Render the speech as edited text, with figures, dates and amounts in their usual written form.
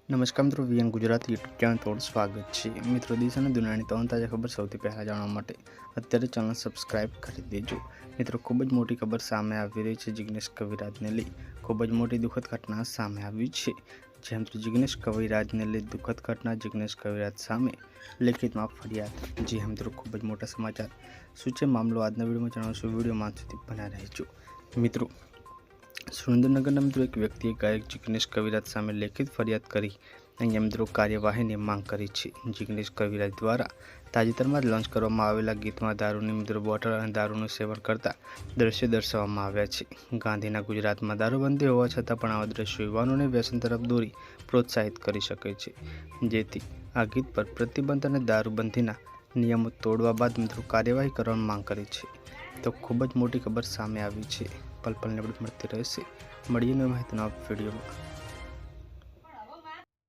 નમસ્કાર મિત્રો, VN Gujarati YouTube channel પર સ્વાગત છે। મિત્રો, દેશ અને દુનિયાની તમામ તાજા ખબર સૌથી પહેલાં જાણવા માટે અત્યારે ચેનલ સબસ્ક્રાઇબ કરી દેજો। મિત્રો, ખૂબ જ મોટી ખબર સામે આવી રહી છે। જિગ્નેશ કવિરાજને લઈ ખૂબ જ મોટી દુઃખદ ઘટના સામે આવી છે। જે મિત્રો જિગ્નેશ કવિરાજને લઈ દુઃખદ ઘટના, જિગ્નેશ કવિરાજ સામે લેખિતમાં ફરિયાદ। જે મિત્રો ખૂબ જ મોટા સમાચાર શું છે મામલો આજના વિડીયોમાં જણાવશું। વિડીયોમાં અંત સુધી બન્યા રહેજો। મિત્રો, સુરેન્દ્રનગરના મિત્રો એક વ્યક્તિએ ગાયક જિગ્નેશ કવિરાજ સામે લેખિત ફરિયાદ કરી અહીંયા મિત્રો કાર્યવાહીની માંગ કરી છે। જિગ્નેશ કવિરાજ દ્વારા તાજેતરમાં જ લોન્ચ કરવામાં આવેલા ગીતમાં દારૂની મિત્રો બોટલ અને દારૂનું સેવન કરતા દ્રશ્યો દર્શાવવામાં આવ્યા છે। ગાંધીના ગુજરાતમાં દારૂબંધી હોવા છતાં પણ આવા દ્રશ્યો યુવાનોને વ્યસન તરફ દોરી પ્રોત્સાહિત કરી શકે છે। જેથી આ ગીત પર પ્રતિબંધ અને દારૂબંધીના નિયમો તોડવા બાદ મિત્રો કાર્યવાહી કરવાની માંગ કરી છે। તો ખૂબ જ મોટી ખબર સામે આવી છે। પલ પલની અપડેટ મળતી રહેશે। મળીએ નવી માહિતીના વિડીયોમાં।